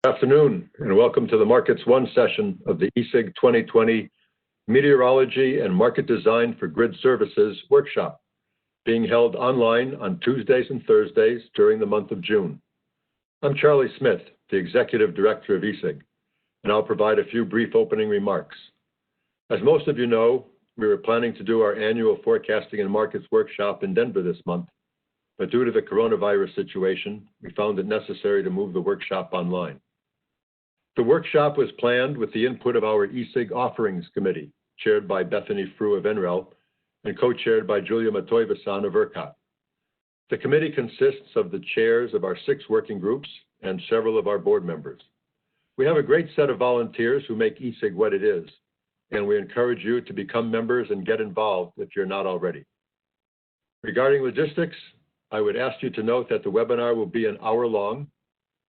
Good afternoon, and welcome to the Markets One session of the ESIG 2020 Meteorology and Market Design for Grid Services workshop, being held online on Tuesdays and Thursdays during the month of June. I'm Charlie Smith, the Executive Director of ESIG, and I'll provide a few brief opening remarks. As most of you know, we were planning to do our annual Forecasting and Markets workshop in Denver this month, but due to the coronavirus situation, we found it necessary to move the workshop online. The workshop was planned with the input of our ESIG Offerings Committee, chaired by Bethany Frew of NREL and co-chaired by Julia Matoiva-san of ERCOT. The committee consists of the chairs of our 6 working groups and several of our board members. We have a great set of volunteers who make ESIG what it is, and we encourage you to become members and get involved if you're not already. Regarding logistics, I would ask you to note that the webinar will be an hour long.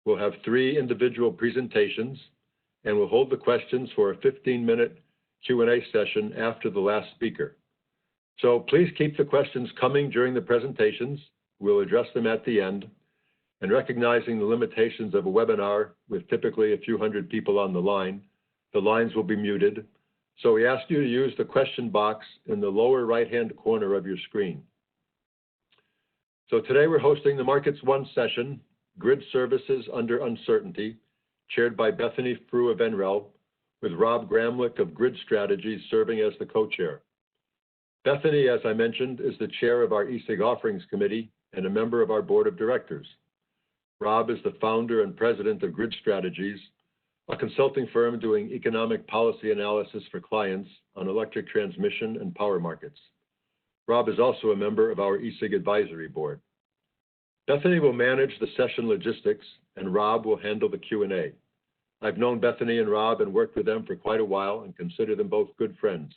We'll have 3 individual presentations, and we'll hold the questions for a 15-minute Q&A session after the last speaker. So please keep the questions coming during the presentations. We'll address them at the end. And recognizing the limitations of a webinar with typically a few hundred people on the lines will be muted. So we ask you to use the question box in the lower right-hand corner of your screen. So today we're hosting the Markets One session, Grid Services Under Uncertainty, chaired by Bethany Frew of NREL, with Rob Gramlich of Grid Strategies serving as the co-chair. Bethany, as I mentioned, is the chair of our ESIG Offerings Committee and a member of our board of directors. Rob is the founder and president of Grid Strategies, a consulting firm doing economic policy analysis for clients on electric transmission and power markets. Rob is also a member of our ESIG Advisory Board. Bethany will manage the session logistics, and Rob will handle the Q&A. I've known Bethany and Rob and worked with them for quite a while and consider them both good friends.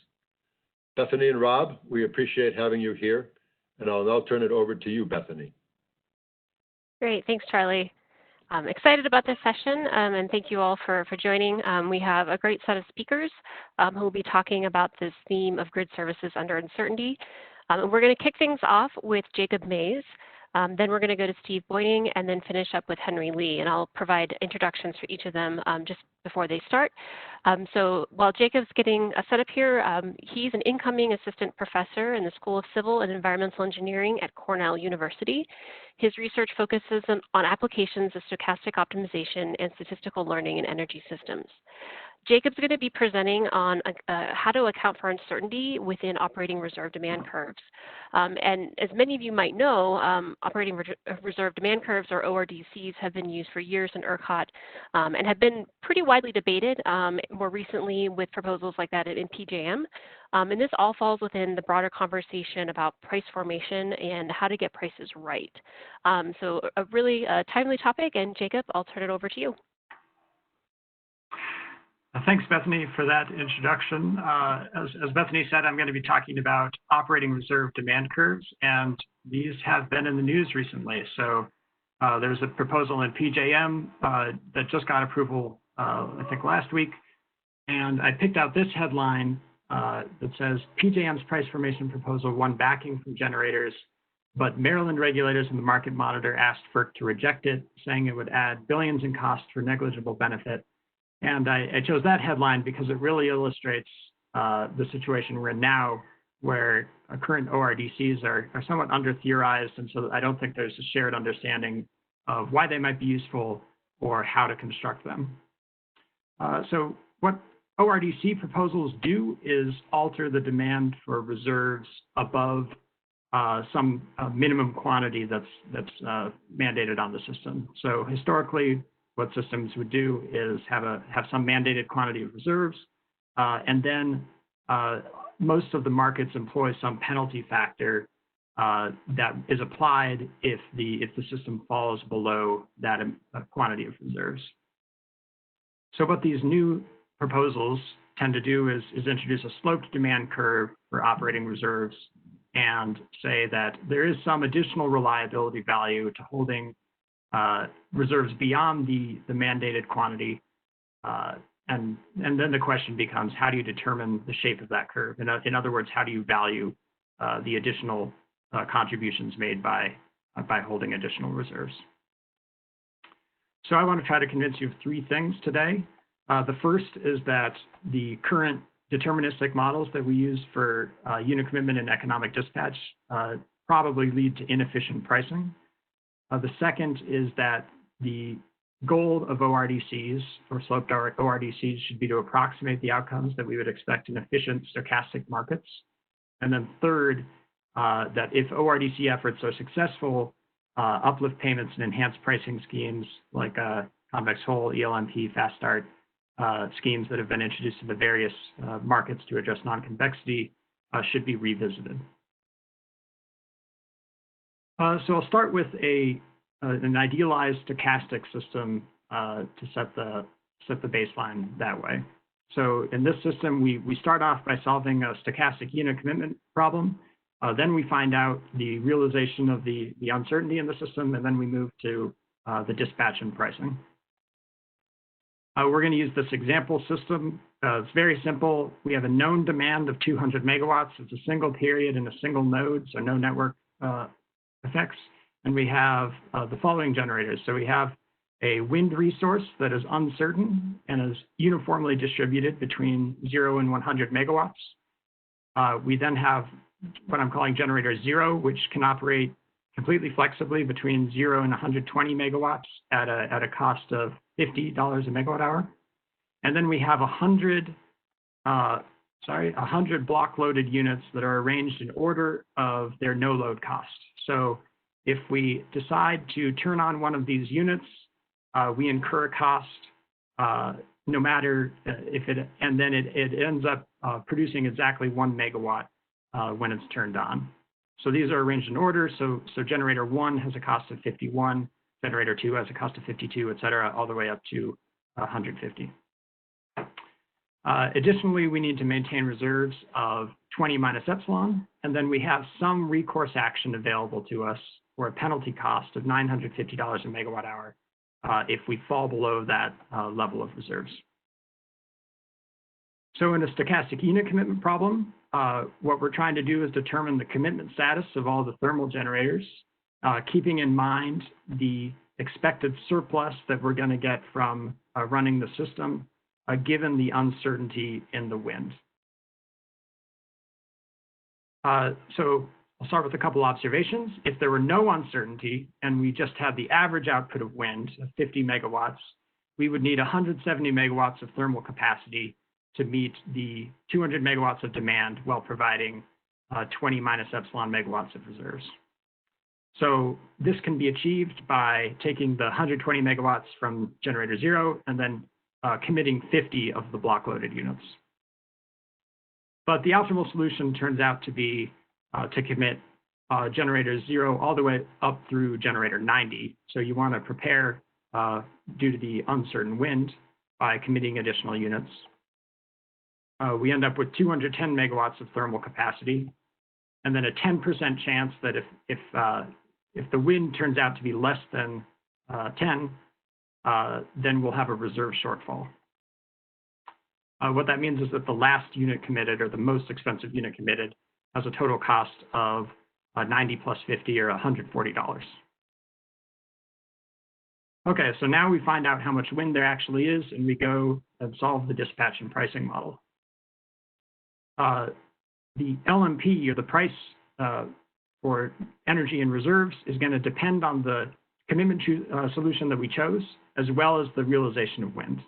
Bethany and Rob, we appreciate having you here, and I'll now turn it over to you, Bethany. Great, thanks, Charlie. I'm excited about this session, and thank you all for joining. We have a great set of speakers who will be talking about this theme of grid services under uncertainty. We're going to kick things off with Jacob Mays. Then we're going to go to Steve Beuning and then finish up with Henry Lee. And I'll provide introductions for each of them just before they start. So while Jacob's getting set up here, he's an incoming assistant professor in the School of Civil and Environmental Engineering at Cornell University. His research focuses on applications of stochastic optimization and statistical learning in energy systems. Jacob's going to be presenting on how to account for uncertainty within operating reserve demand curves. And as many of you might know, operating reserve demand curves, or ORDCs, have been used for years in ERCOT and have been pretty widely debated more recently with proposals like that in PJM. And this all falls within the broader conversation about price formation and how to get prices right. So a really timely topic, and Jacob, I'll turn it over to you. Thanks, Bethany, for that introduction. As Bethany said, I'm going to be talking about operating reserve demand curves, and these have been in the news recently. So there's a proposal in PJM that just got approval, I think, last week. And I picked out this headline that says, PJM's price formation proposal won backing from generators, but Maryland regulators and the market monitor asked FERC to reject it, saying it would add billions in costs for negligible benefit. And I chose that headline because it really illustrates the situation we're in now, where current ORDCs are somewhat under-theorized, and so I don't think there's a shared understanding of why they might be useful or how to construct them. So what ORDC proposals do is alter the demand for reserves above some minimum quantity that's mandated on the system. So historically, what systems would do is have some mandated quantity of reserves, and then most of the markets employ some penalty factor that is applied if the system falls below that quantity of reserves. So what these new proposals tend to do is introduce a sloped demand curve for operating reserves and say that there is some additional reliability value to holding reserves beyond the mandated quantity. And then the question becomes, how do you determine the shape of that curve? In other words, how do you value the additional contributions made by holding additional reserves? So I want to try to convince you of three things today. The first is that the current deterministic models that we use for unit commitment and economic dispatch probably lead to inefficient pricing. The second is that the goal of ORDCs, or sloped ORDCs, should be to approximate the outcomes that we would expect in efficient stochastic markets. And then third, that if ORDC efforts are successful, uplift payments and enhanced pricing schemes like convex hull, ELMP, fast start schemes that have been introduced to the various markets to address non-convexity should be revisited. So I'll start with an idealized stochastic system to set the baseline that way. So in this system, we start off by solving a stochastic unit commitment problem. Then we find out the realization of the uncertainty in the system, and then we move to the dispatch and pricing. We're going to use this example system. It's very simple. We have a known demand of 200 megawatts. It's a single period and a single node, so no network effects. And we have the following generators. So we have a wind resource that is uncertain and is uniformly distributed between 0 and 100 megawatts. We then have what I'm calling generator 0, which can operate completely flexibly between 0 and 120 megawatts at a cost of $50 a megawatt hour. And then we have 100 block-loaded units that are arranged in order of their no-load cost. So if we decide to turn on one of these units, we incur a cost no matter and then it ends up producing exactly 1 megawatt when it's turned on. So these are arranged in order. So generator 1 has a cost of 51, generator 2 has a cost of 52, et cetera, all the way up to 150. Additionally, we need to maintain reserves of 20 minus epsilon, and then we have some recourse action available to us for a penalty cost of $950 a megawatt hour if we fall below that level of reserves. So in a stochastic unit commitment problem, what we're trying to do is determine the commitment status of all the thermal generators, keeping in mind the expected surplus that we're going to get from running the system, given the uncertainty in the wind. So I'll start with a couple observations. If there were no uncertainty and we just had the average output of wind of 50 megawatts, we would need 170 megawatts of thermal capacity to meet the 200 megawatts of demand while providing 20 minus epsilon megawatts of reserves. So this can be achieved by taking the 120 megawatts from generator 0 and then committing 50 of the block-loaded units. But the optimal solution turns out to be to commit generator 0 all the way up through generator 90. So you want to prepare due to the uncertain wind by committing additional units. We end up with 210 megawatts of thermal capacity, and then a 10% chance that if the wind turns out to be less than 10, then we'll have a reserve shortfall. What that means is that the last unit committed, or the most expensive unit committed, has a total cost of 90 plus 50, or $140. Okay, so now we find out how much wind there actually is, and we go and solve the dispatch and pricing model. The LMP, or the price for energy and reserves, is going to depend on the commitment solution that we chose, as well as the realization of wind.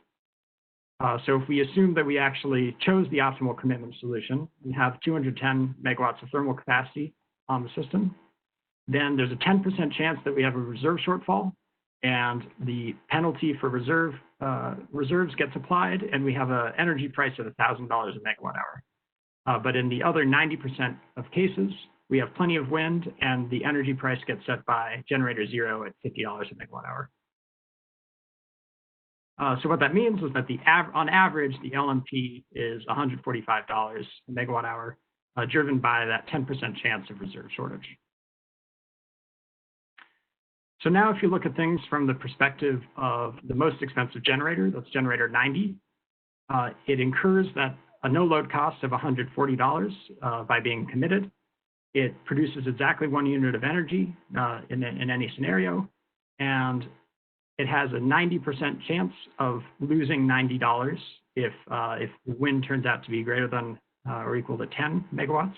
So if we assume that we actually chose the optimal commitment solution and have 210 megawatts of thermal capacity on the system, then there's a 10% chance that we have a reserve shortfall, and the penalty for reserves gets applied, and we have an energy price of $1,000 a megawatt hour. But in the other 90% of cases, we have plenty of wind, and the energy price gets set by generator 0 at $50 a megawatt hour. So what that means is that on average, the LMP is $145 a megawatt hour, driven by that 10% chance of reserve shortage. So now if you look at things from the perspective of the most expensive generator, that's generator 90, it incurs a no-load cost of $140 by being committed. It produces exactly 1 unit of energy in any scenario, and it has a 90% chance of losing $90 if the wind turns out to be greater than or equal to 10 megawatts.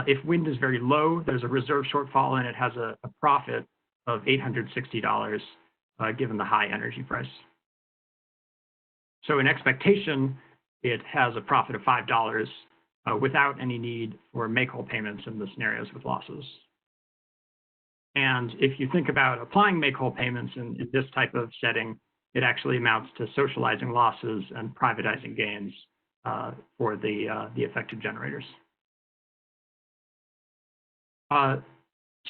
If wind is very low, there's a reserve shortfall and it has a profit of $860 given the high energy price. So in expectation, it has a profit of $5 without any need for make-whole payments in the scenarios with losses. And if you think about applying make-whole payments in this type of setting, it actually amounts to socializing losses and privatizing gains for the affected generators.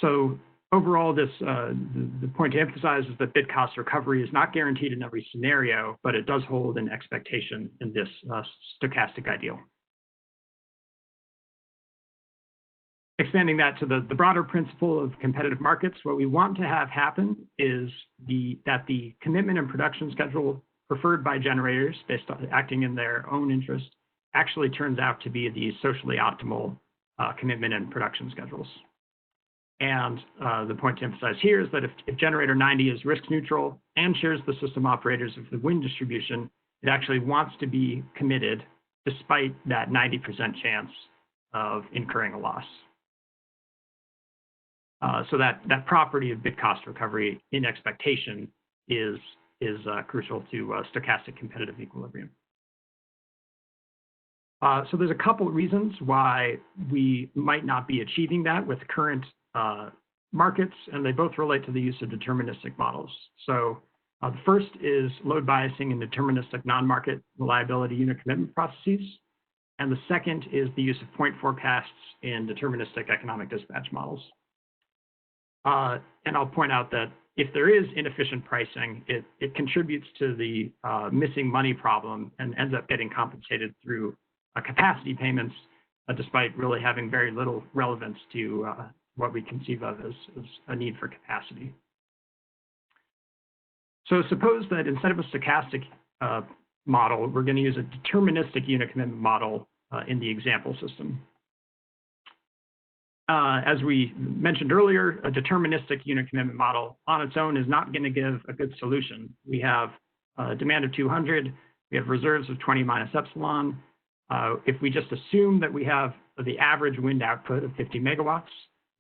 So overall, the point to emphasize is that bid cost recovery is not guaranteed in every scenario, but it does hold an expectation in this stochastic ideal. Expanding that to the broader principle of competitive markets, what we want to have happen is that the commitment and production schedule preferred by generators based on acting in their own interest actually turns out to be the socially optimal commitment and production schedules. And the point to emphasize here is that if generator 90 is risk neutral and shares the system operators of the wind distribution, it actually wants to be committed despite that 90% chance of incurring a loss. So that property of bid cost recovery in expectation is crucial to stochastic competitive equilibrium. So there's a couple of reasons why we might not be achieving that with current markets, and they both relate to the use of deterministic models. So the first is load biasing in deterministic non-market reliability unit commitment processes. And the second is the use of point forecasts in deterministic economic dispatch models. And I'll point out that if there is inefficient pricing, it contributes to the missing money problem and ends up getting compensated through capacity payments, despite really having very little relevance to what we conceive of as a need for capacity. So suppose that instead of a stochastic model, we're going to use a deterministic unit commitment model in the example system. As we mentioned earlier, a deterministic unit commitment model on its own is not going to give a good solution. We have a demand of 200, we have reserves of 20 minus epsilon. If we just assume that we have the average wind output of 50 megawatts,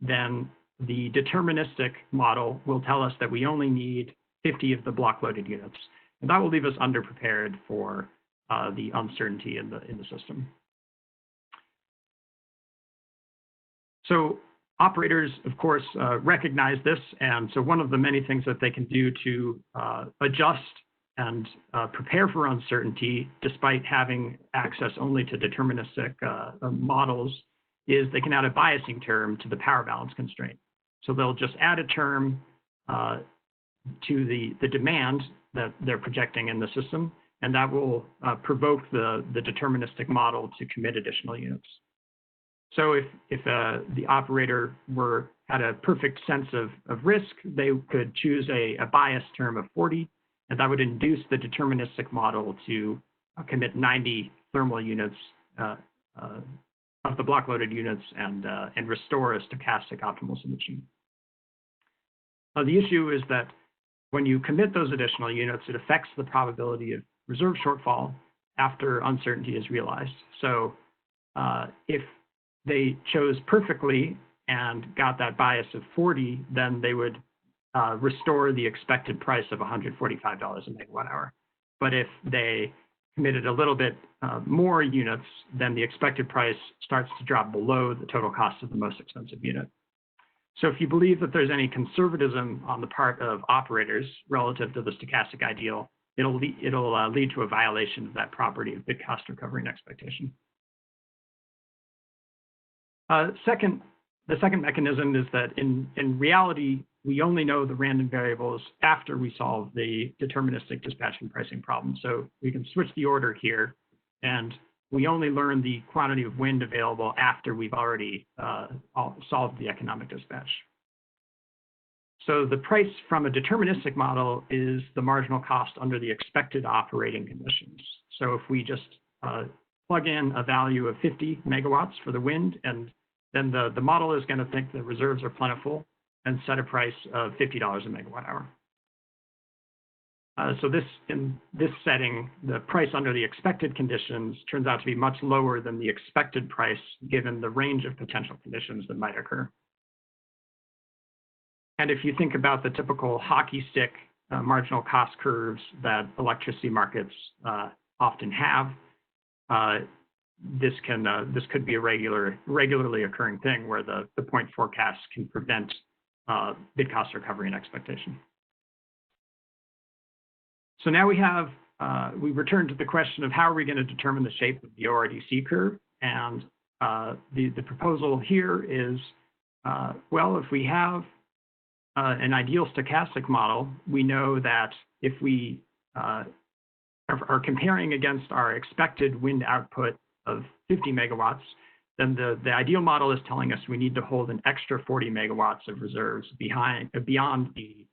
then the deterministic model will tell us that we only need 50 of the block loaded units. And that will leave us underprepared for the uncertainty in the system. So operators, of course, recognize this. And so one of the many things that they can do to adjust and prepare for uncertainty, despite having access only to deterministic models, is they can add a biasing term to the power balance constraint. So they'll just add a term to the demand that they're projecting in the system, and that will provoke the deterministic model to commit additional units. So if the operator had a perfect sense of risk, they could choose a bias term of 40, and that would induce the deterministic model to commit 90 thermal units of the block loaded units and restore a stochastic optimal solution. The issue is that when you commit those additional units, it affects the probability of reserve shortfall after uncertainty is realized. So if they chose perfectly and got that bias of 40, then they would restore the expected price of $145 a megawatt hour. But if they committed a little bit more units, then the expected price starts to drop below the total cost of the most expensive unit. So if you believe that there's any conservatism on the part of operators relative to the stochastic ideal, it'll lead to a violation of that property of bid cost recovery and expectation. The second mechanism is that in reality, we only know the random variables after we solve the deterministic dispatch and pricing problem. So we can switch the order here, and we only learn the quantity of wind available after we've already solved the economic dispatch. So the price from a deterministic model is the marginal cost under the expected operating conditions. So if we just plug in a value of 50 megawatts for the wind, and then the model is going to think the reserves are plentiful and set a price of $50 a megawatt hour. So in this setting, the price under the expected conditions turns out to be much lower than the expected price given the range of potential conditions that might occur. And if you think about the typical hockey stick marginal cost curves that electricity markets often have, this could be a regularly occurring thing where the point forecast can prevent bid cost recovery and expectation. So now we return to the question of how are we going to determine the shape of the ORDC curve, and the proposal here is, well, if we have an ideal stochastic model, we know that if we are comparing against our expected wind output of 50 megawatts, then the ideal model is telling us we need to hold an extra 40 megawatts of reserves beyond the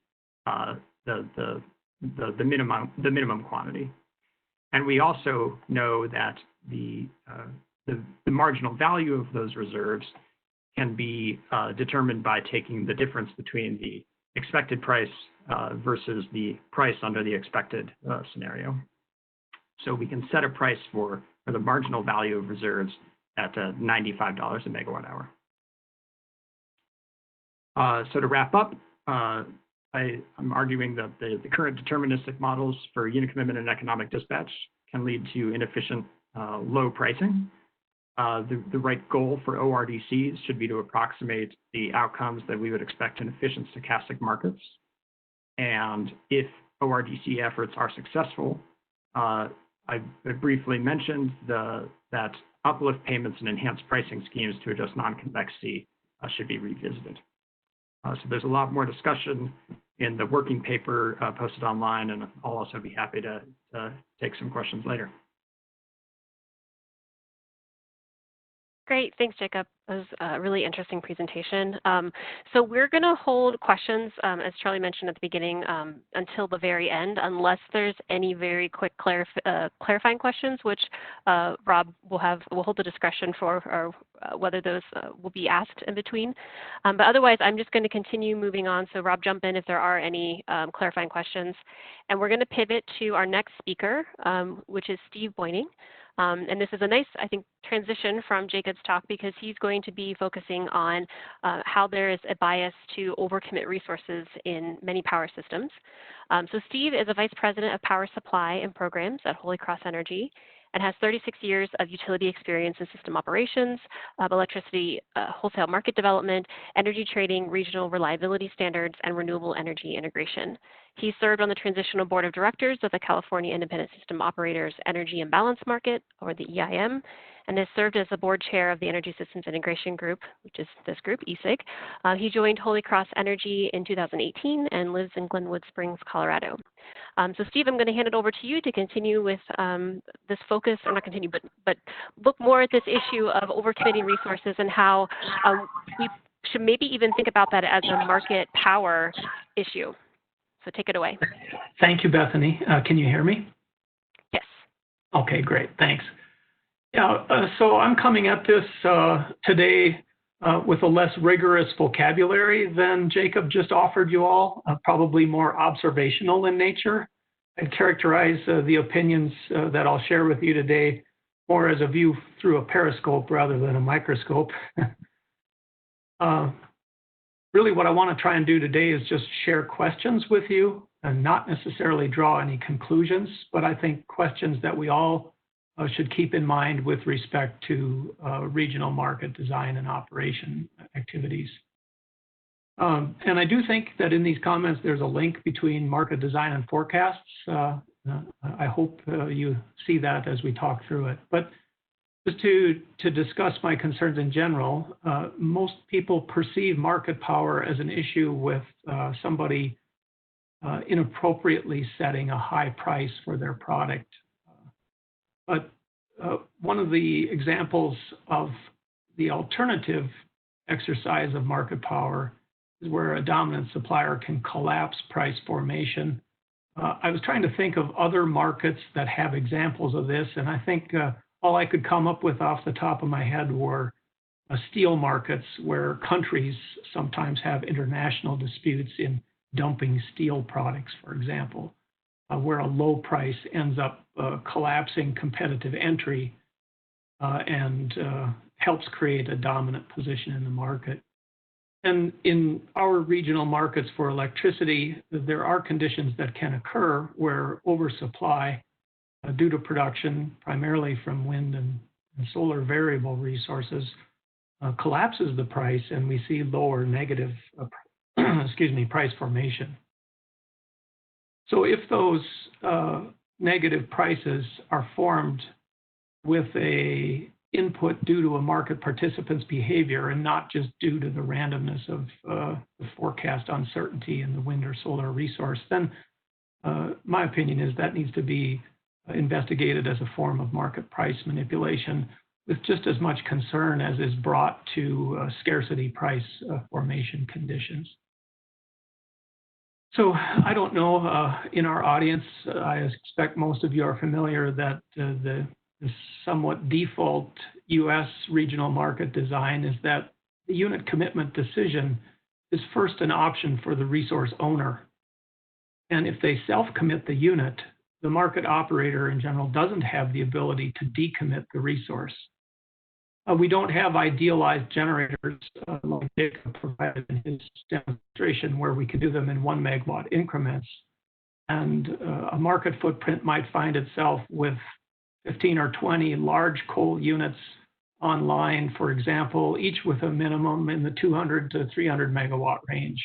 minimum quantity. And we also know that the marginal value of those reserves can be determined by taking the difference between the expected price versus the price under the expected scenario. So we can set a price for the marginal value of reserves at $95 a megawatt hour. So to wrap up, I'm arguing that the current deterministic models for unit commitment and economic dispatch can lead to inefficient low pricing. The right goal for ORDCs should be to approximate the outcomes that we would expect in efficient stochastic markets. And if ORDC efforts are successful, I briefly mentioned that uplift payments and enhanced pricing schemes to adjust non-convexity should be revisited. So there's a lot more discussion in the working paper posted online, and I'll also be happy to take some questions later. Great, thanks, Jacob. That was a really interesting presentation. So we're going to hold questions, as Charlie mentioned at the beginning, until the very end, unless there's any very quick clarifying questions, which Rob will hold the discretion for, or whether those will be asked in between. But otherwise, I'm just going to continue moving on. So Rob, jump in if there are any clarifying questions. And we're going to pivot to our next speaker, which is Steve Beuning. And this is a nice, I think, transition from Jacob's talk, because he's going to be focusing on how there is a bias to overcommit resources in many power systems. So Steve is a vice president of power supply and programs at Holy Cross Energy, and has 36 years of utility experience in system operations, electricity wholesale market development, energy trading, regional reliability standards, and renewable energy integration. He served on the Transitional Board of Directors of the California Independent System Operators Energy Imbalance Market, or the EIM, and has served as the board chair of the Energy Systems Integration Group, which is this group, ESIG. He joined Holy Cross Energy in 2018 and lives in Glenwood Springs, Colorado. So Steve, I'm going to hand it over to you to continue with this focus, or not continue, but look more at this issue of overcommitting resources and how we should maybe even think about that as a market power issue. So take it away. Thank you, Bethany. Can you hear me? Yes. Okay, great. Thanks. Yeah, so I'm coming at this today with a less rigorous vocabulary than Jacob just offered you all, probably more observational in nature. I'd characterize the opinions that I'll share with you today more as a view through a periscope rather than a microscope. Really what I want to try and do today is just share questions with you and not necessarily draw any conclusions, but I think questions that we all should keep in mind with respect to regional market design and operation activities. And I do think that in these comments there's a link between market design and forecasts. I hope you see that as we talk through it. But just to discuss my concerns in general, most people perceive market power as an issue with somebody inappropriately setting a high price for their product. But one of the examples of the alternative exercise of market power is where a dominant supplier can collapse price formation. I was trying to think of other markets that have examples of this, and I think all I could come up with off the top of my head were steel markets where countries sometimes have international disputes in dumping steel products, for example. where a low price ends up collapsing competitive entry and helps create a dominant position in the market. And in our regional markets for electricity, there are conditions that can occur where oversupply due to production, primarily from wind and solar variable resources, collapses the price, and we see lower negative price formation. So if those negative prices are formed with a input due to a market participant's behavior and not just due to the randomness of the forecast uncertainty in the wind or solar resource, then my opinion is that needs to be investigated as a form of market price manipulation with just as much concern as is brought to scarcity price formation conditions. So I don't know, in our audience, I expect most of you are familiar that the somewhat default U.S. regional market design is that the unit commitment decision is first an option for the resource owner. And if they self-commit the unit, the market operator in general doesn't have the ability to decommit the resource. We don't have idealized generators like HECO provided in his demonstration where we can do them in 1 megawatt increments. And a market footprint might find itself with 15 or 20 large coal units online, for example, each with a minimum in the 200 to 300 megawatt range,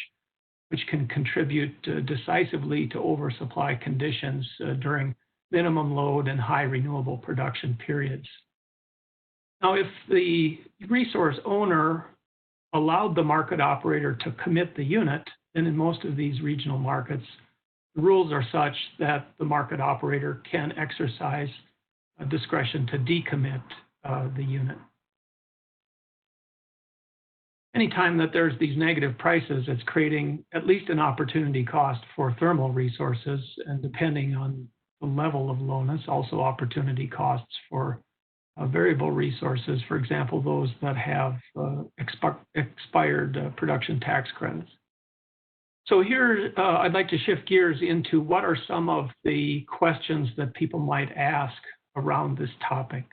which can contribute decisively to oversupply conditions during minimum load and high renewable production periods. Now, if the resource owner allowed the market operator to commit the unit, then in most of these regional markets, the rules are such that the market operator can exercise discretion to decommit the unit. Anytime that there's these negative prices, it's creating at least an opportunity cost for thermal resources, and depending on the level of lowness, also opportunity costs for variable resources, for example, those that have expired production tax credits. So here, I'd like to shift gears into what are some of the questions that people might ask around this topic.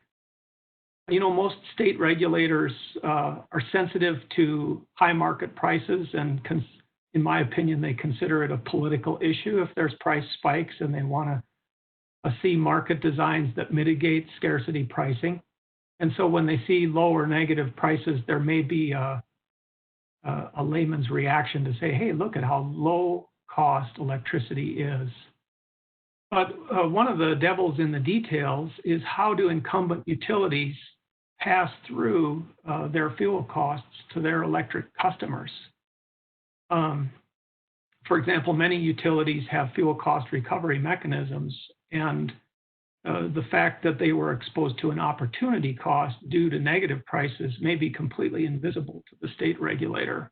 You know, most state regulators are sensitive to high market prices, and in my opinion, they consider it a political issue if there's price spikes and they want to see market designs that mitigate scarcity pricing. And so when they see low or negative prices, there may be a layman's reaction to say, hey, look at how low cost electricity is. But one of the devils in the details is how do incumbent utilities pass through their fuel costs to their electric customers? For example, many utilities have fuel cost recovery mechanisms, and the fact that they were exposed to an opportunity cost due to negative prices may be completely invisible to the state regulator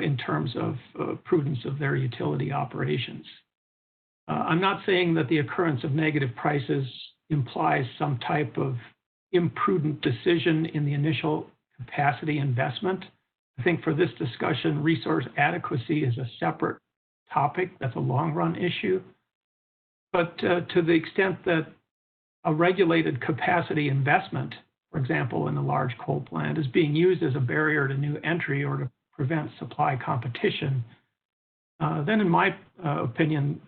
in terms of prudence of their utility operations. I'm not saying that the occurrence of negative prices implies some type of imprudent decision in the initial capacity investment. I think for this discussion, resource adequacy is a separate topic. That's a long-run issue. But to the extent that a regulated capacity investment, for example, in a large coal plant, is being used as a barrier to new entry or to prevent supply competition, then in my opinion,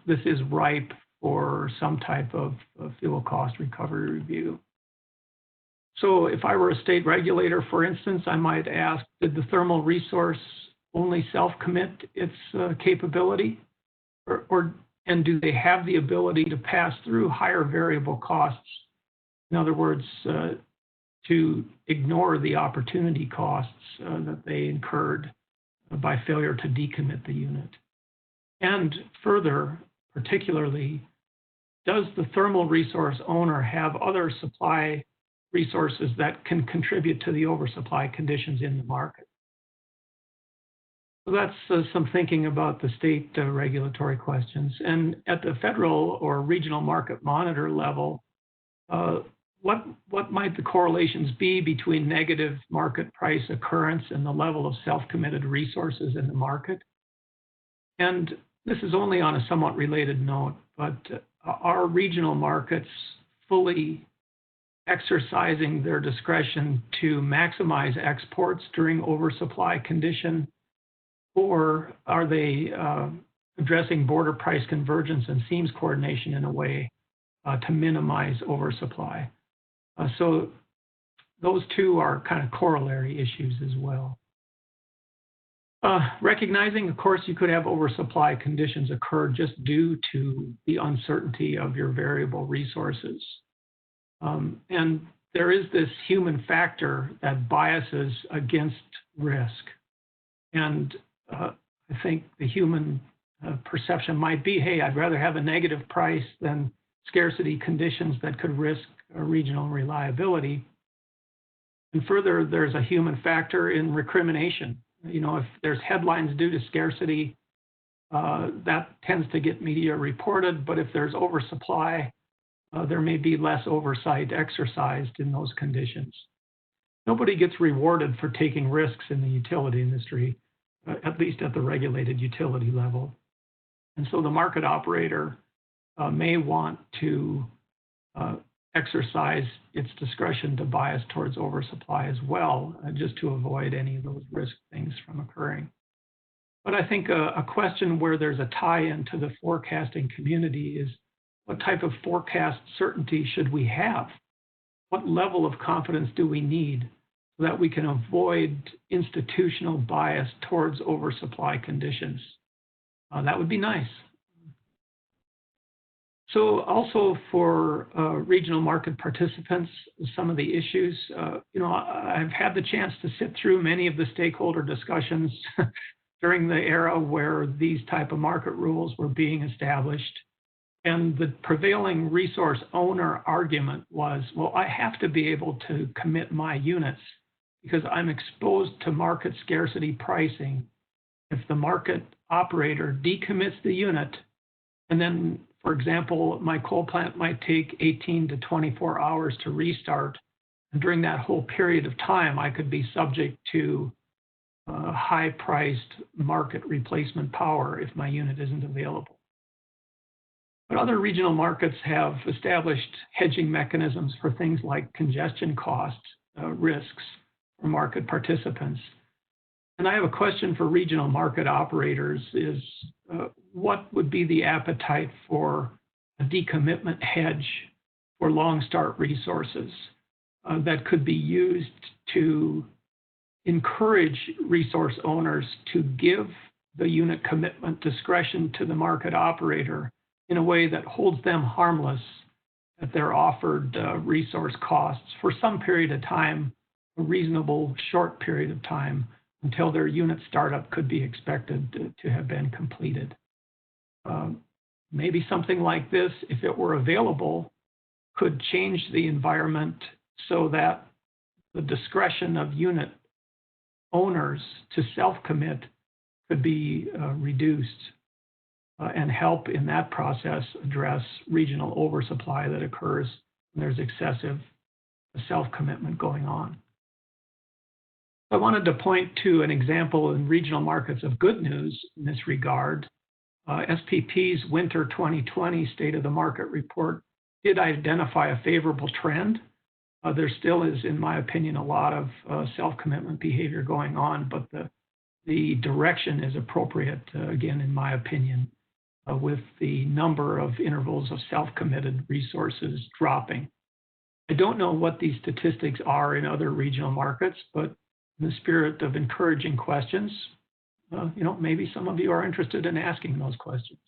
this is ripe for some type of fuel cost recovery review. So if I were a state regulator, for instance, I might ask, did the thermal resource only self-commit its capability? And do they have the ability to pass through higher variable costs? In other words, to ignore the opportunity costs that they incurred by failure to decommit the unit. And further, particularly, does the thermal resource owner have other supply resources that can contribute to the oversupply conditions in the market? So that's some thinking about the state regulatory questions. And at the federal or regional market monitor level, what might the correlations be between negative market price occurrence and the level of self-committed resources in the market? And this is only on a somewhat related note, but are regional markets fully exercising their discretion to maximize exports during oversupply condition, or are they addressing border price convergence and seams coordination in a way to minimize oversupply? So those two are kind of corollary issues as well. Recognizing, of course, you could have oversupply conditions occur just due to the uncertainty of your variable resources. And there is this human factor that biases against risk. And I think the human perception might be, hey, I'd rather have a negative price than scarcity conditions that could risk regional reliability. And further, there's a human factor in recrimination. You know, if there's headlines due to scarcity, that tends to get media reported, but if there's oversupply, there may be less oversight exercised in those conditions. Nobody gets rewarded for taking risks in the utility industry, at least at the regulated utility level. And so the market operator may want to exercise its discretion to bias towards oversupply as well, just to avoid any of those risk things from occurring. But I think a question where there's a tie-in to the forecasting community is, what type of forecast certainty should we have? What level of confidence do we need so that we can avoid institutional bias towards oversupply conditions? That would be nice. So also for regional market participants, some of the issues, you know, I've had the chance to sit through many of the stakeholder discussions during the era where these type of market rules were being established. And the prevailing resource owner argument was, well, I have to be able to commit my units because I'm exposed to market scarcity pricing. If the market operator decommits the unit, and then, for example, my coal plant might take 18 to 24 hours to restart, and during that whole period of time, I could be subject to high-priced market replacement power if my unit isn't available. But other regional markets have established hedging mechanisms for things like congestion costs, risks for market participants. And I have a question for regional market operators is, what would be the appetite for a decommitment hedge for long start resources that could be used to encourage resource owners to give the unit commitment discretion to the market operator in a way that holds them harmless at their offered resource costs for some period of time, a reasonable short period of time, until their unit startup could be expected to have been completed. Maybe something like this, if it were available, could change the environment so that the discretion of unit owners to self-commit could be reduced and help in that process address regional oversupply that occurs when there's excessive self-commitment going on. I wanted to point to an example in regional markets of good news in this regard. SPP's Winter 2020 State of the Market report did identify a favorable trend. There still is, in my opinion, a lot of self-commitment behavior going on, but the direction is appropriate, again, in my opinion, with the number of intervals of self-committed resources dropping. I don't know what these statistics are in other regional markets, but in the spirit of encouraging questions, you know, maybe some of you are interested in asking those questions.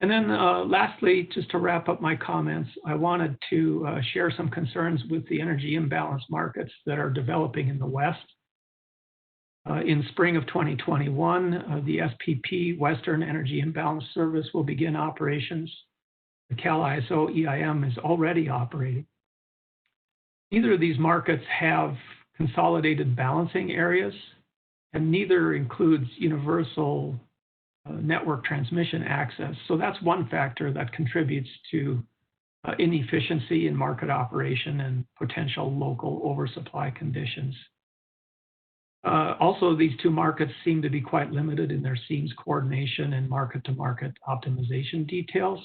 And then lastly, just to wrap up my comments, I wanted to share some concerns with the energy imbalance markets that are developing in the West. In spring of 2021, the SPP Western Energy Imbalance Service will begin operations. The Cal ISO EIM is already operating. Neither of these markets have consolidated balancing areas, and neither includes universal network transmission access. So that's one factor that contributes to inefficiency in market operation and potential local oversupply conditions. Also, these two markets seem to be quite limited in their seams coordination and market-to-market optimization details.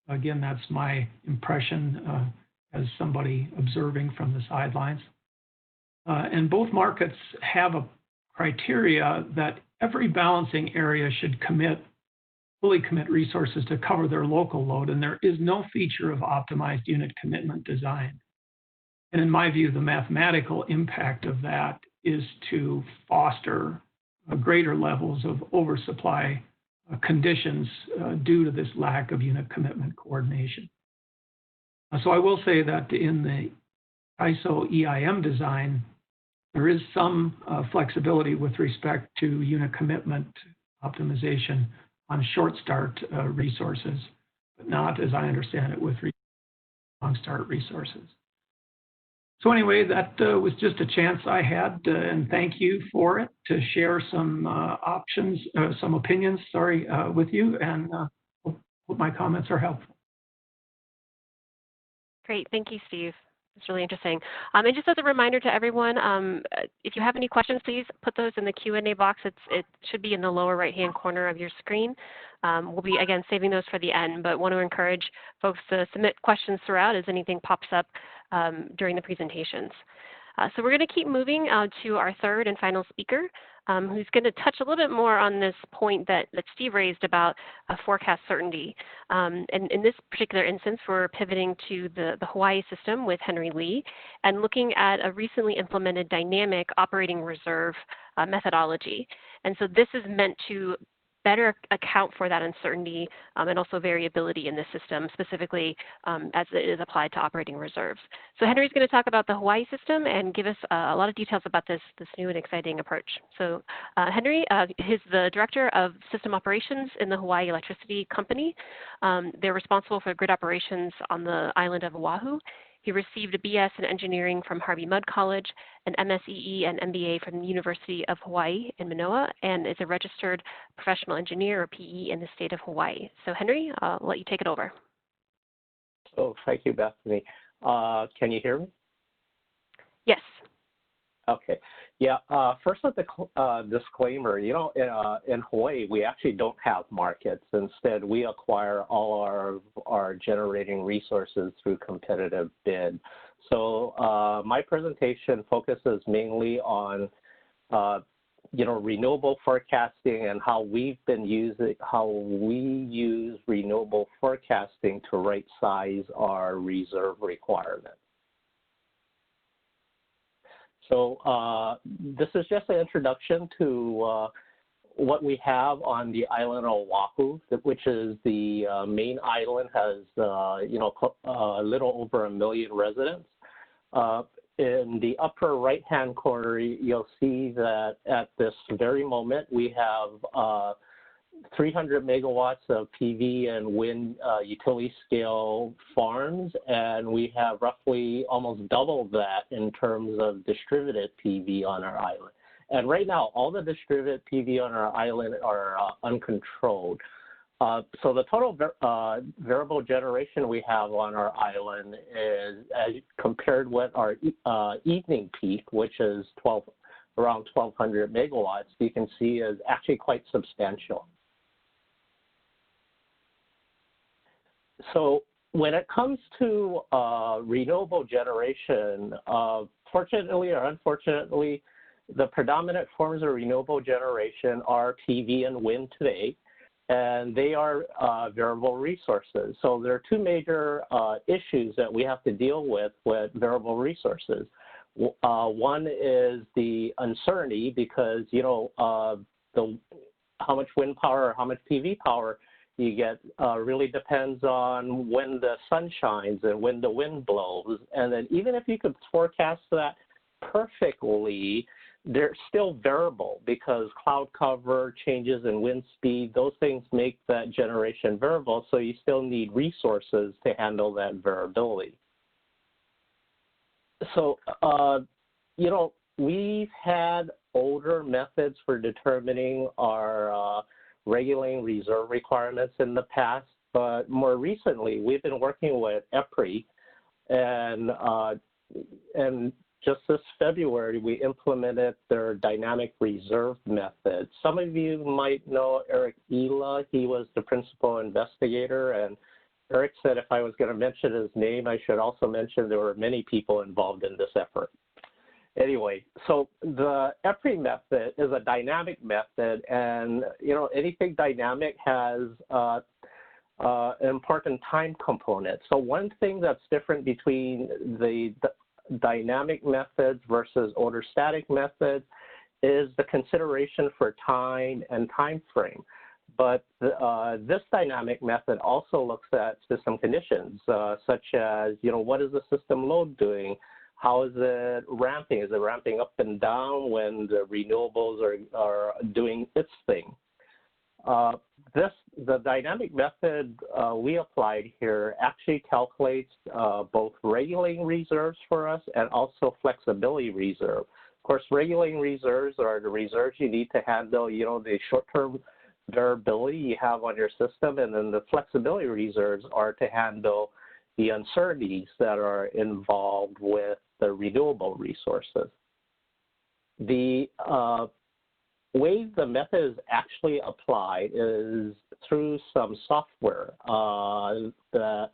Again, that's my impression as somebody observing from the sidelines. And both markets have a criteria that every balancing area should fully commit resources to cover their local load, and there is no feature of optimized unit commitment design. And in my view, the mathematical impact of that is to foster greater levels of oversupply conditions due to this lack of unit commitment coordination. So I will say that in the ISO EIM design, there is some flexibility with respect to unit commitment optimization on short start resources, but not, as I understand it, with long start resources. So anyway, that was just a chance I had, and thank you for it, to share some opinions, with you, and hope my comments are helpful. Great, thank you, Steve. It's really interesting. And just as a reminder to everyone, if you have any questions, please put those in the Q&A box. It should be in the lower right-hand corner of your screen. We'll be, again, saving those for the end, but want to encourage folks to submit questions throughout as anything pops up during the presentations. So we're going to keep moving to our third and final speaker, who's going to touch a little bit more on this point that Steve raised about forecast certainty. And in this particular instance, we're pivoting to the Hawaii system with Henry Lee and looking at a recently implemented dynamic operating reserve methodology. And so this is meant to better account for that uncertainty and also variability in the system, specifically as it is applied to operating reserves. So Henry's going to talk about the Hawaii system and give us a lot of details about this new and exciting approach. So Henry is the Director of System Operations in the Hawaii Electricity Company. They're responsible for grid operations on the island of Oahu. He received a BS in engineering from Harvey Mudd College, an MSEE and MBA from the University of Hawaii in Manoa, and is a registered professional engineer, or PE, in the state of Hawaii. So Henry, I'll let you take it over. Oh, thank you, Bethany. Can you hear me? Yes. Okay. Yeah. First, with the disclaimer, in Hawaii, we actually don't have markets. Instead, we acquire all our generating resources through competitive bid. So my presentation focuses mainly on, renewable forecasting and how we use renewable forecasting to right size our reserve requirement. So this is just an introduction to what we have on the island of Oahu, which is the main island, has a little over 1 million residents. In the upper right-hand corner, you'll see that at this very moment we have 300 megawatts of PV and wind utility scale farms, and we have roughly almost double that in terms of distributed PV on our island. And right now, all the distributed PV on our island are uncontrolled. So the total variable generation we have on our island is, as compared with our evening peak, which is around 1,200 megawatts, you can see is actually quite substantial. So when it comes to renewable generation, fortunately or unfortunately, the predominant forms of renewable generation are PV and wind today, and they are variable resources. So there are two major issues that we have to deal with variable resources. One is the uncertainty, because how much wind power or how much PV power you get really depends on when the sun shines and when the wind blows. And then even if you could forecast that perfectly, they're still variable because cloud cover, changes in wind speed, those things make that generation variable. So you still need resources to handle that variability. So, we've had older methods for determining our regulating reserve requirements in the past, but more recently we've been working with EPRI and just this February, we implemented their dynamic reserve method. Some of you might know Eric Ela. He was the principal investigator, and Eric said if I was going to mention his name, I should also mention there were many people involved in this effort. Anyway, so the EPRI method is a dynamic method, and anything dynamic has an important time component. So one thing that's different between the dynamic methods versus orthostatic methods is the consideration for time and time frame. But this dynamic method also looks at system conditions, such as, what is the system load doing? How is it ramping? Is it ramping up and down when the renewables are doing its thing? The dynamic method we applied here actually calculates both regulating reserves for us and also flexibility reserve. Of course, regulating reserves are the reserves you need to handle, the short-term variability you have on your system, and then the flexibility reserves are to handle the uncertainties that are involved with the renewable resources. The way the method is actually applied is through some software that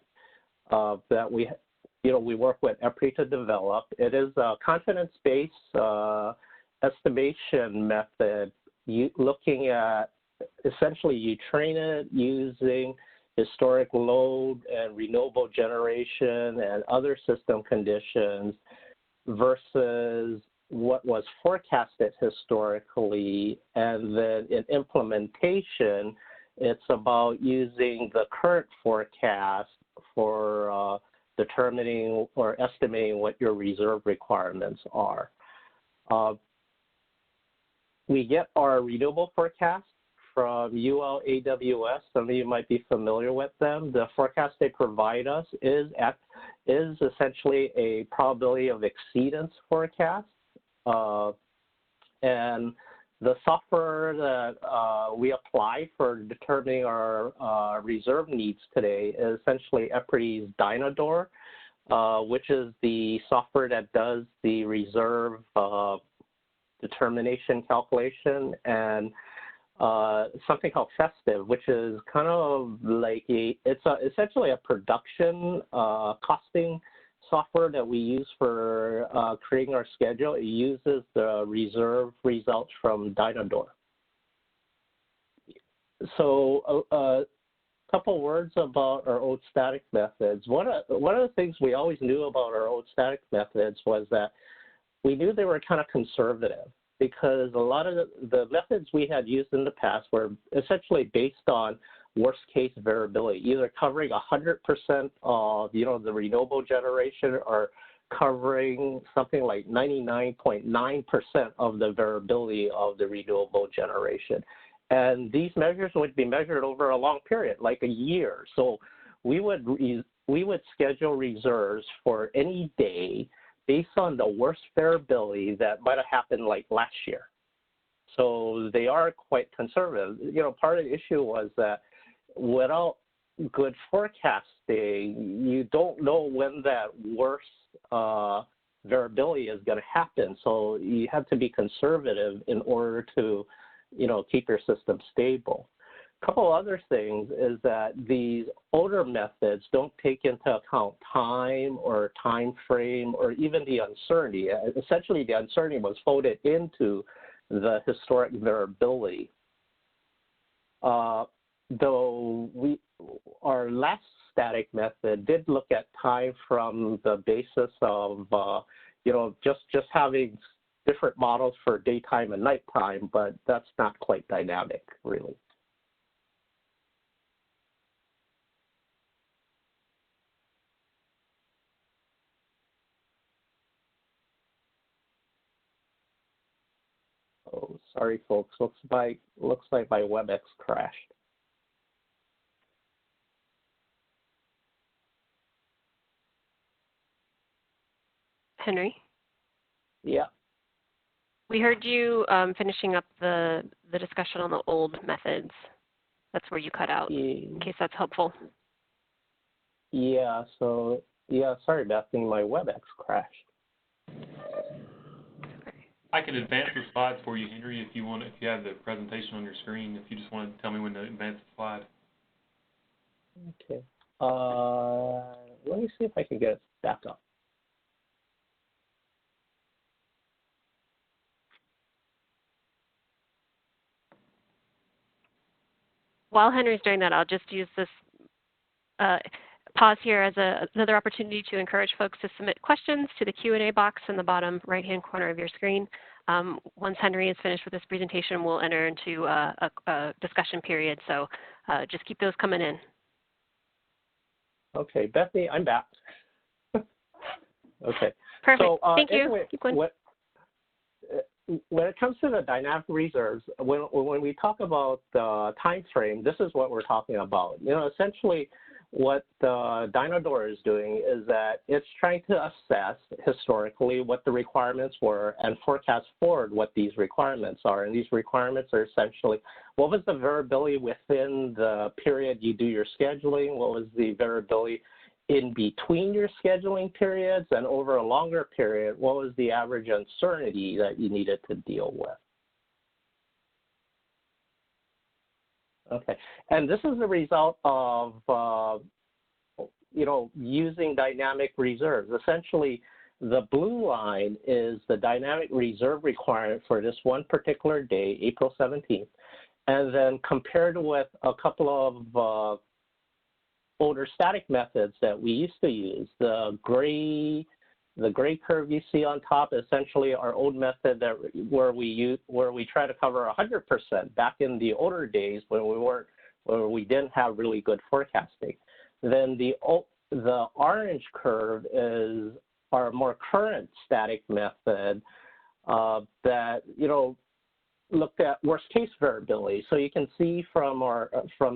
we work with EPRI to develop. It is a confidence-based estimation method looking at, essentially you train it using historic load and renewable generation and other system conditions versus what was forecasted historically, and then in implementation, it's about using the current forecast for determining or estimating what your reserve requirements are. We get our renewable forecast from ULAWS. Some of you might be familiar with them. The forecast they provide us is essentially a probability of exceedance forecast. And the software that we apply for determining our reserve needs today is essentially EPRI's Dynador, which is the software that does the reserve determination calculation, and something called Festive, which is kind of like it's essentially a production costing software that we use for creating our schedule. It uses the reserve results from Dynador. So a couple words about our old static methods. One of the things we always knew about our old static methods was that we knew they were kind of conservative, because a lot of the methods we had used in the past were essentially based on worst case variability, either covering 100% of the renewable generation or covering something like 99.9% of the variability of the renewable generation. And these measures would be measured over a long period, like a year. So we would schedule reserves for any day based on the worst variability that might have happened like last year. So they are quite conservative. Part of the issue was that without good forecasting, you don't know when that worst variability is going to happen. So you have to be conservative in order to, keep your system stable. A couple other things is that these older methods don't take into account time or time frame or even the uncertainty. Essentially, the uncertainty was folded into the historic variability. Though our last static method did look at time from the basis of just having different models for daytime and nighttime, but that's not quite dynamic, really. Oh, sorry, folks. Looks like my WebEx crashed. Henry? Yeah. We heard you finishing up the discussion on the old methods. That's where you cut out, in case that's helpful. Yeah, sorry, Bethany, my WebEx crashed. I can advance the slides for you, Henry, if you want. If you have the presentation on your screen, if you just want to tell me when to advance the slide. Okay. Let me see if I can get it back up. While Henry's doing that, I'll just use this pause here as another opportunity to encourage folks to submit questions to the Q&A box in the bottom right-hand corner of your screen. Once Henry is finished with this presentation, we'll enter into a discussion period, so just keep those coming in. Okay, Bethany, I'm back. Okay. Perfect. So, thank you. anyway, keep going. When it comes to the dynamic reserves, when we talk about the time frame, this is what we're talking about. You know, essentially, what the Dynodor is doing is that it's trying to assess historically what the requirements were and forecast forward what these requirements are. And these requirements are essentially, what was the variability within the period you do your scheduling? What was the variability in between your scheduling periods? And over a longer period, what was the average uncertainty that you needed to deal with? Okay, and this is the result of, you know, using dynamic reserves. Essentially, the blue line is the dynamic reserve requirement for this one particular day, April 17th, and then compared with a couple of older static methods that we used to use. The gray curve you see on top, essentially our old method that where we try to cover 100% back in the older days when we didn't have really good forecasting. Then the orange curve is our more current static method that, you know, looked at worst case variability. So you can see from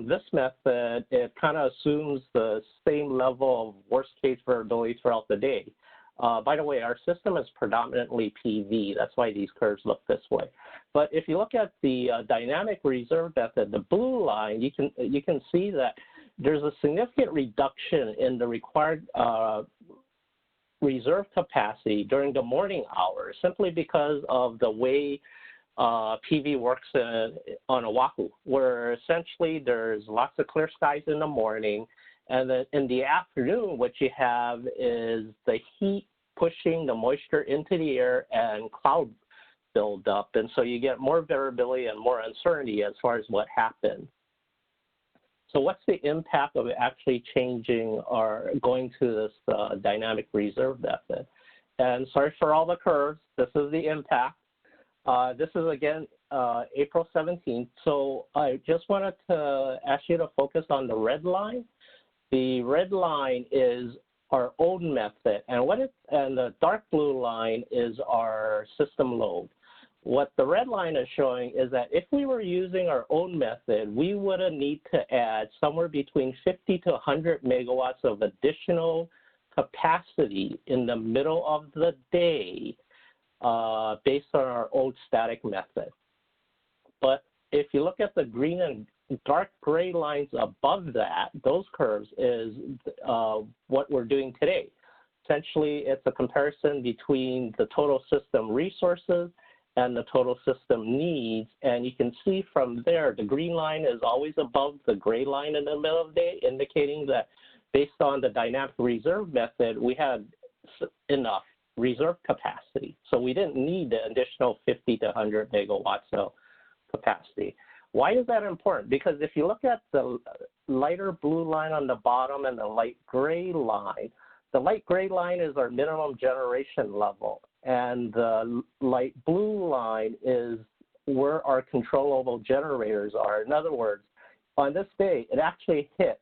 this method, it kind of assumes the same level of worst case variability throughout the day. By the way, our system is predominantly PV. That's why these curves look this way. But if you look at the dynamic reserve method, the blue line, you can see that there's a significant reduction in the required reserve capacity during the morning hours, simply because of the way PV works on Oahu, where essentially there's lots of clear skies in the morning, and then in the afternoon, what you have is the heat pushing the moisture into the air and cloud build up. And so you get more variability and more uncertainty as far as what happens. So what's the impact of actually changing or going to this dynamic reserve method? And sorry for all the curves. This is the impact. This is, again, April 17th. So I just wanted to ask you to focus on the red line. The red line is our old method, and the dark blue line is our system load. What the red line is showing is that if we were using our own method, we would need to add somewhere between 50 to 100 megawatts of additional capacity in the middle of the day based on our old static method. But if you look at the green and dark gray lines above that, those curves is what we're doing today. Essentially, it's a comparison between the total system resources and the total system needs. And you can see from there, the green line is always above the gray line in the middle of the day, indicating that based on the dynamic reserve method, we had enough reserve capacity. So we didn't need the additional 50 to 100 megawatts of capacity. Why is that important? Because if you look at the lighter blue line on the bottom and the light gray line is our minimum generation level. And the light blue line is where our controllable generators are. In other words, on this day, it actually hit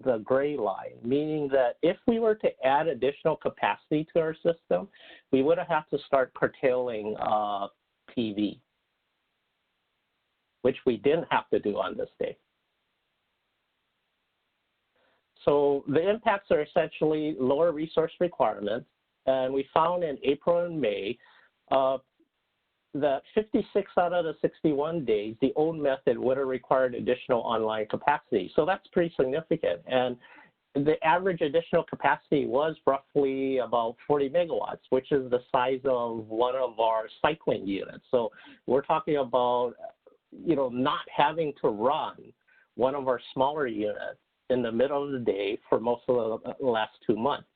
the gray line, meaning that if we were to add additional capacity to our system, we would have to start curtailing PV, which we didn't have to do on this day. So the impacts are essentially lower resource requirements, and we found in April and May that 56 out of the 61 days, the old method would have required additional online capacity. So that's pretty significant. And the average additional capacity was roughly about 40 megawatts, which is the size of one of our cycling units. So we're talking about, not having to run one of our smaller units in the middle of the day for most of the last 2 months.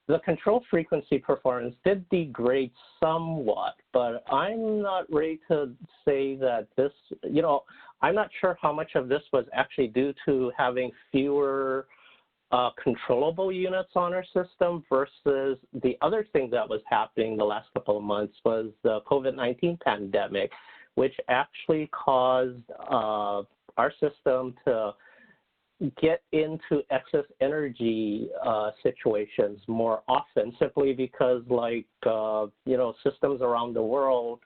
The control frequency performance did degrade somewhat, but I'm not ready to say that this, I'm not sure how much of this was actually due to having fewer controllable units on our system versus the other thing that was happening the last couple of months was the COVID-19 pandemic, which actually caused our system to get into excess energy situations more often, simply because systems around the world,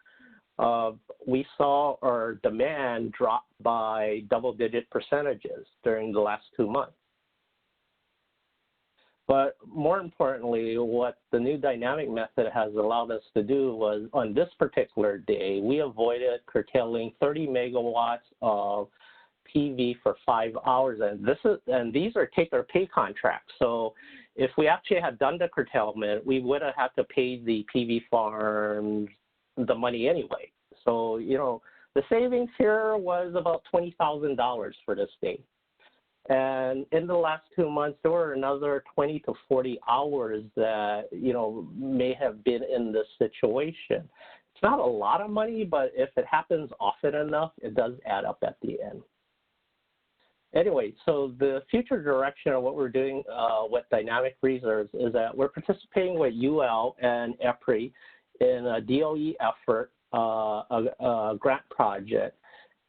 we saw our demand drop by double-digit percentages during the last 2 months. But more importantly, what the new dynamic method has allowed us to do was on this particular day, we avoided curtailing 30 megawatts of PV for 5 hours, and these are take-or-pay contracts. So if we actually had done the curtailment, we would have had to pay the PV farms the money anyway. So the savings here was about $20,000 for this day. And in the last 2 months, there were another 20 to 40 hours that may have been in this situation. It's not a lot of money, but if it happens often enough, it does add up at the end. Anyway, so the future direction of what we're doing with dynamic reserves is that we're participating with UL and EPRI in a DOE effort, a grant project.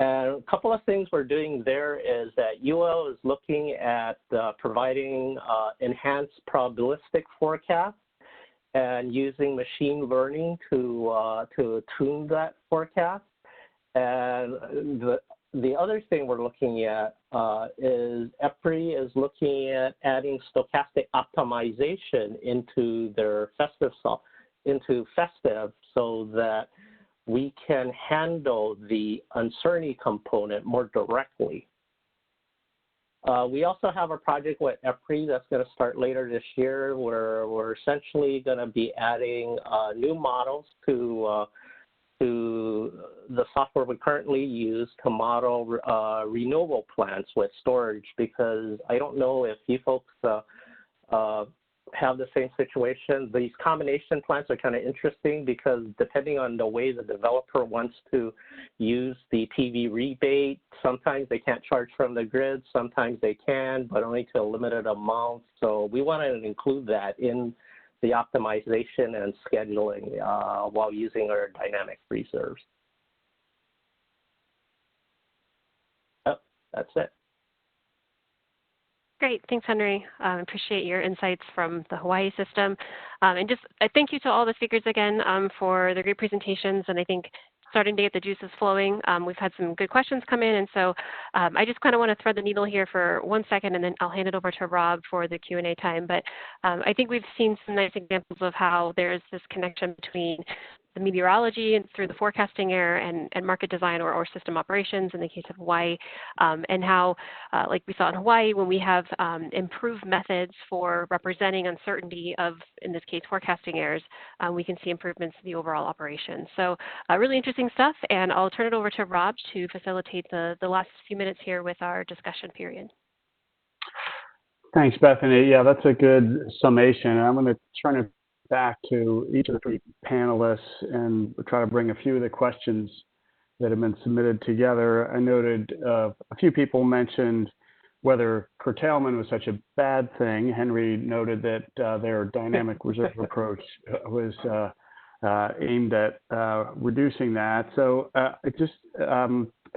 And a couple of things we're doing there is that UL is looking at providing enhanced probabilistic forecasts and using machine learning to tune that forecast. And the other thing we're looking at is EPRI is looking at adding stochastic optimization into their festive so that we can handle the uncertainty component more directly. We also have a project with EPRI that's going to start later this year where we're essentially going to be adding new models to the software we currently use to model renewable plants with storage, because I don't know if you folks have the same situation. These combination plants are kind of interesting because depending on the way the developer wants to use the PV rebate, sometimes they can't charge from the grid, sometimes they can, but only to a limited amount. So we want to include that in the optimization and scheduling while using our dynamic reserves. Oh, that's it. Great, thanks, Henry. Appreciate your insights from the Hawaii system. And just thank you to all the speakers again for their great presentations. And I think starting to get the juices flowing. We've had some good questions come in. And so I just kind of want to thread the needle here for 1 second, and then I'll hand it over to Rob for the Q&A time. But I think we've seen some nice examples of how there's this connection between the meteorology and through the forecasting error and market design or system operations in the case of Hawaii, and how, like we saw in Hawaii, when we have improved methods for representing uncertainty of, in this case, forecasting errors, we can see improvements in the overall operation. So really interesting stuff, and I'll turn it over to Rob to facilitate the last few minutes here with our discussion period. Thanks, Bethany. Yeah, that's a good summation. I'm going to turn it back to each of the three panelists and try to bring a few of the questions that have been submitted together. I noted a few people mentioned whether curtailment was such a bad thing. Henry noted that their dynamic reserve approach was aimed at reducing that. So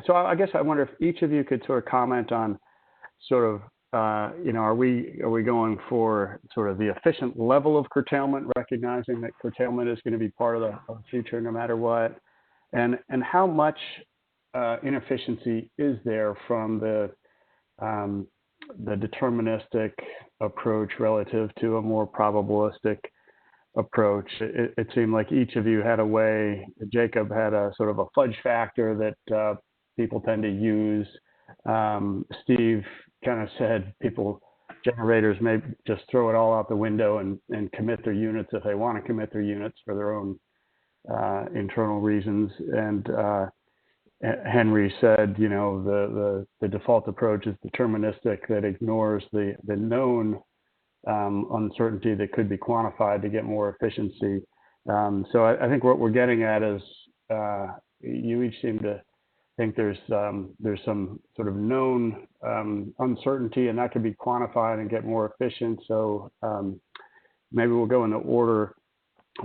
so I guess I wonder if each of you could sort of comment on sort of are we going for sort of the efficient level of curtailment, recognizing that curtailment is going to be part of the future no matter what, and how much inefficiency is there from the deterministic approach relative to a more probabilistic approach? It seemed like each of you had a way. Jacob had a sort of a fudge factor that people tend to use. Steve kind of said generators may just throw it all out the window and commit their units if they want to commit their units for their own internal reasons. And Henry said, the default approach is deterministic, that ignores the known uncertainty that could be quantified to get more efficiency. So I think what we're getting at is you each seem to think there's some sort of known uncertainty, and that could be quantified and get more efficient. So maybe we'll go in the order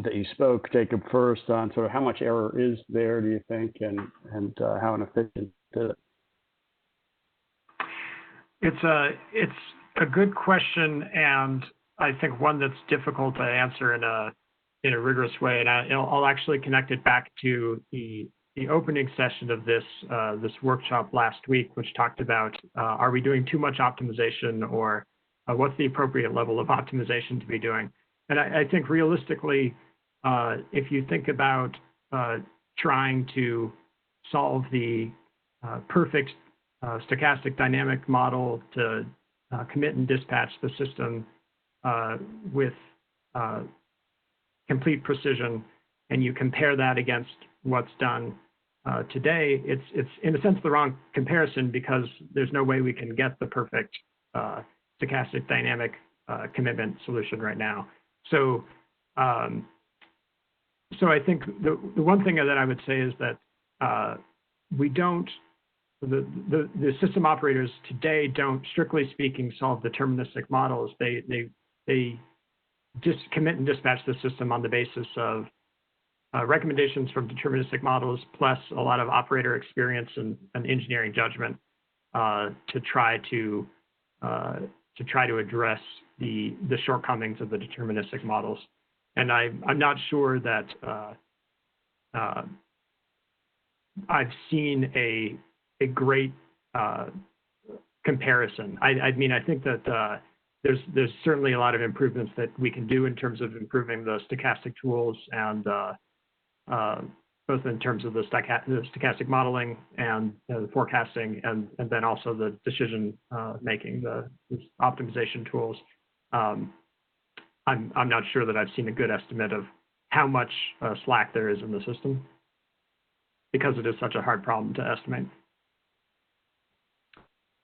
that you spoke. Jacob first, on sort of how much error is there, do you think, and how inefficient is it? It's a good question, and I think one that's difficult to answer in a rigorous way. And I'll actually connect it back to the opening session of this workshop last week, which talked about are we doing too much optimization, or what's the appropriate level of optimization to be doing? And I think realistically, if you think about trying to solve the perfect stochastic dynamic model to commit and dispatch the system with complete precision, and you compare that against what's done today, it's in a sense the wrong comparison, because there's no way we can get the perfect stochastic dynamic commitment solution right now. So I think the one thing that I would say is that the system operators today don't, strictly speaking, solve deterministic models. They just commit and dispatch the system on the basis of recommendations from deterministic models, plus a lot of operator experience and engineering judgment to try to address the shortcomings of the deterministic models. And I'm not sure that I've seen a great comparison. I mean, I think that there's certainly a lot of improvements that we can do in terms of improving the stochastic tools, and both in terms of the stochastic modeling and the forecasting, and then also the decision making, the optimization tools. I'm not sure that I've seen a good estimate of how much slack there is in the system, because it is such a hard problem to estimate.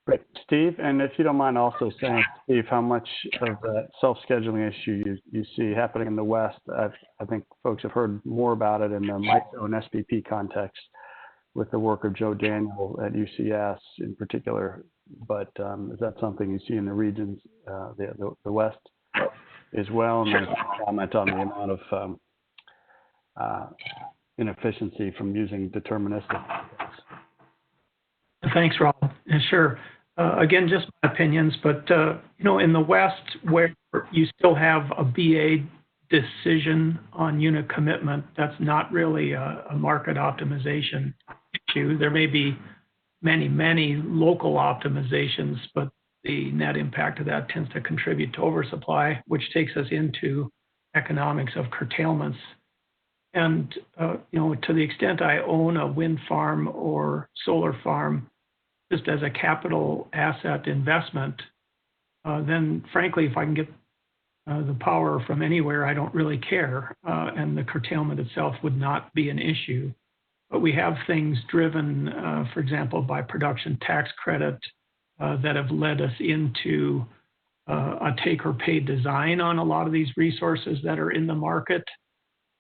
Great. Steve, and if you don't mind also saying, Steve, how much of that self-scheduling issue you see happening in the West. I think folks have heard more about it in the MISO and SPP context with the work of Joe Daniel at UCS in particular, but is that something you see in the regions, the West as well? And then comment on the amount of inefficiency from using deterministic. Thanks, Rob. Sure. Again, just my opinions, but in the West, where you still have a BA decision on unit commitment, that's not really a market optimization issue. There may be many local optimizations, but the net impact of that tends to contribute to oversupply, which takes us into economics of curtailments. And to the extent I own a wind farm or solar farm, just as a capital asset investment, then frankly, if I can get the power from anywhere, I don't really care, and the curtailment itself would not be an issue. But we have things driven, for example, by production tax credit that have led us into a take-or-pay design on a lot of these resources that are in the market,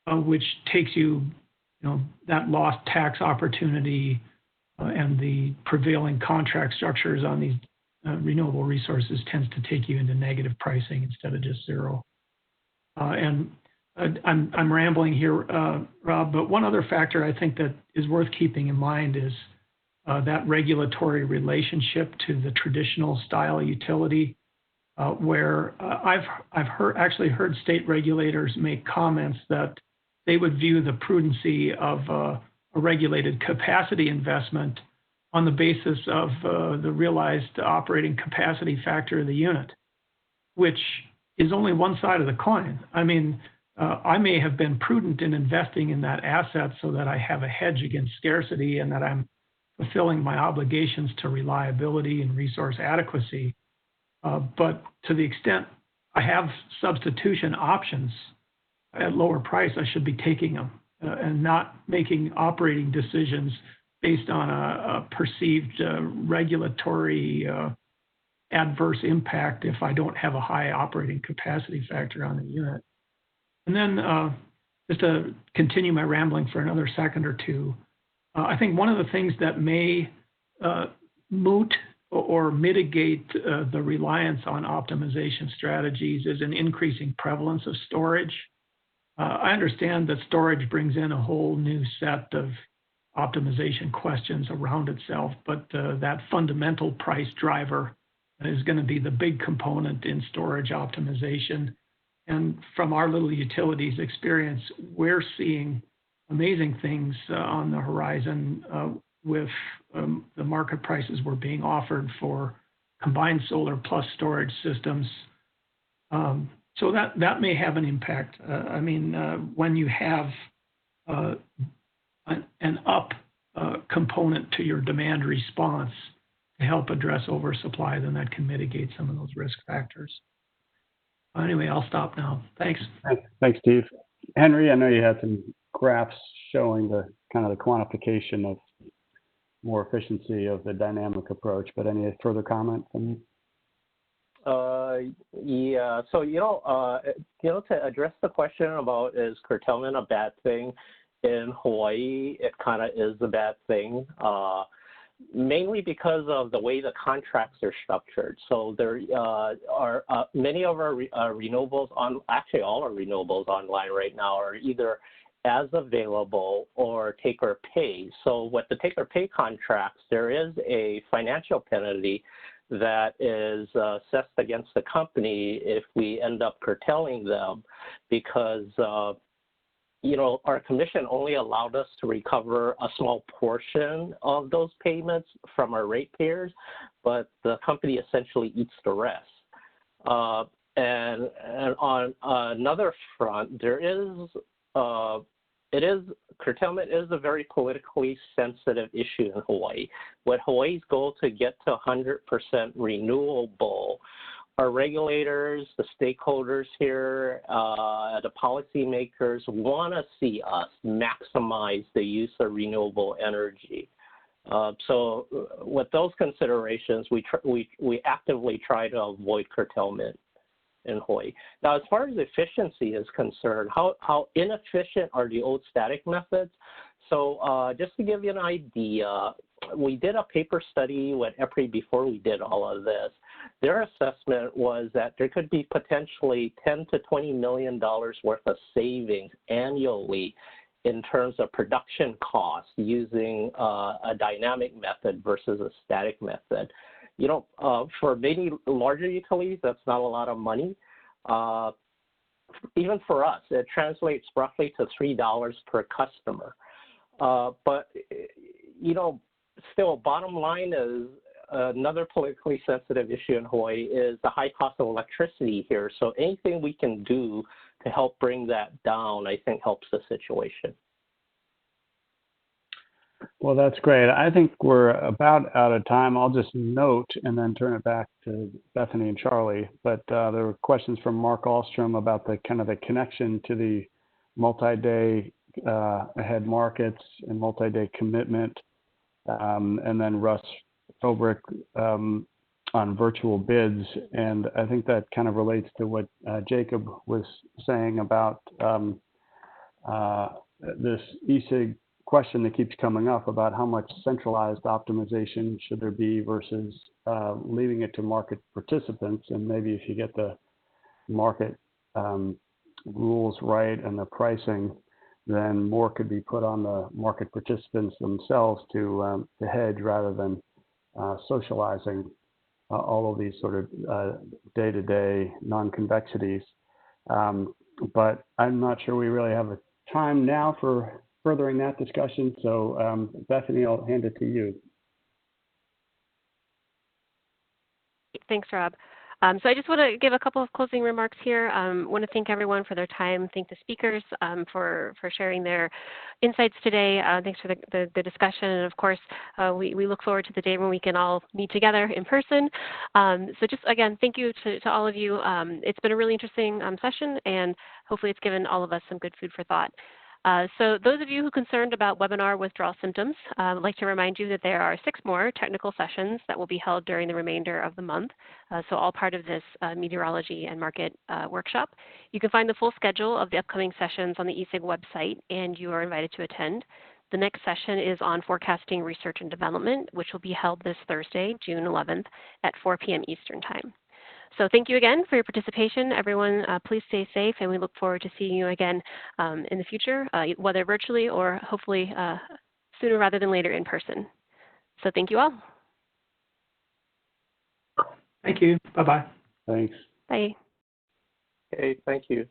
which takes that lost tax opportunity and the prevailing contract structures on these renewable resources tends to take you into negative pricing instead of just zero. And I'm rambling here, Rob, but one other factor I think that is worth keeping in mind is that regulatory relationship to the traditional style utility, where I've heard state regulators make comments that they would view the prudency of a regulated capacity investment on the basis of the realized operating capacity factor of the unit, which is only one side of the coin. I mean, I may have been prudent in investing in that asset so that I have a hedge against scarcity and that I'm fulfilling my obligations to reliability and resource adequacy. But to the extent I have substitution options at lower price, I should be taking them and not making operating decisions based on a perceived regulatory adverse impact if I don't have a high operating capacity factor on the unit. And then just to continue my rambling for another second or two, I think one of the things that may moot or mitigate the reliance on optimization strategies is an increasing prevalence of storage. I understand that storage brings in a whole new set of optimization questions around itself, but that fundamental price driver is going to be the big component in storage optimization. And from our little utilities experience, we're seeing amazing things on the horizon with the market prices we're being offered for combined solar plus storage systems. So that may have an impact. I mean, when you have an up component to your demand response to help address oversupply, then that can mitigate some of those risk factors. Anyway, I'll stop now. Thanks. Thanks, Steve. Henry, I know you had some graphs showing the kind of the quantification of more efficiency of the dynamic approach, but any further comment from you? Yeah. So to address the question about is curtailment a bad thing in Hawaii, it kind of is a bad thing. Mainly because of the way the contracts are structured. So there are many of our renewables actually all our renewables online right now are either as available or take or pay. So with the take or pay contracts, there is a financial penalty that is assessed against the company if we end up curtailing them, because our commission only allowed us to recover a small portion of those payments from our ratepayers, but the company essentially eats the rest. And on another front, curtailment is a very politically sensitive issue in Hawaii. With Hawaii's goal to get to 100% renewable, our regulators, the stakeholders here, the policymakers want to see us maximize the use of renewable energy. So with those considerations, we actively try to avoid curtailment in Hawaii. Now, as far as efficiency is concerned, how inefficient are the old static methods? So just to give you an idea, we did a paper study with EPRI before we did all of this. Their assessment was that there could be potentially $10 to $20 million worth of savings annually in terms of production costs using a dynamic method versus a static method. For many larger utilities, that's not a lot of money. Even for us, it translates roughly to $3 per customer. But still, bottom line is another politically sensitive issue in Hawaii is the high cost of electricity here. So anything we can do to help bring that down, I think, helps the situation. Well, that's great. I think we're about out of time. I'll just note and then turn it back to Bethany and Charlie. But there were questions from Mark Ahlstrom about the kind of the connection to the multi-day ahead markets and multi-day commitment. And then Russ Obrick on virtual bids. And I think that kind of relates to what Jacob was saying about this ESIG question that keeps coming up about how much centralized optimization should there be versus leaving it to market participants. And maybe if you get the market rules right and the pricing, then more could be put on the market participants themselves to hedge rather than socializing all of these sort of day-to-day non-convexities. But I'm not sure we really have a time now for furthering that discussion. So Bethany, I'll hand it to you. Thanks, Rob. So I just want to give a couple of closing remarks here. Want to thank everyone for their time. Thank the speakers for sharing their insights today. Thanks for the discussion. And of course, we look forward to the day when we can all meet together in person. So just again, thank you to all of you. It's been a really interesting session, and hopefully it's given all of us some good food for thought. So those of you who are concerned about webinar withdrawal symptoms, I'd like to remind you that there are 6 more technical sessions that will be held during the remainder of the month, so all part of this meteorology and market workshop. You can find the full schedule of the upcoming sessions on the ESIG website, and you are invited to attend. The next session is on forecasting research and development, which will be held this Thursday, June 11th at 4 p.m. Eastern Time. So thank you again for your participation. Everyone, please stay safe, and we look forward to seeing you again in the future, whether virtually or hopefully sooner rather than later in person. So thank you all. Thank you. Bye-bye. Thanks. Bye. Okay, thank you.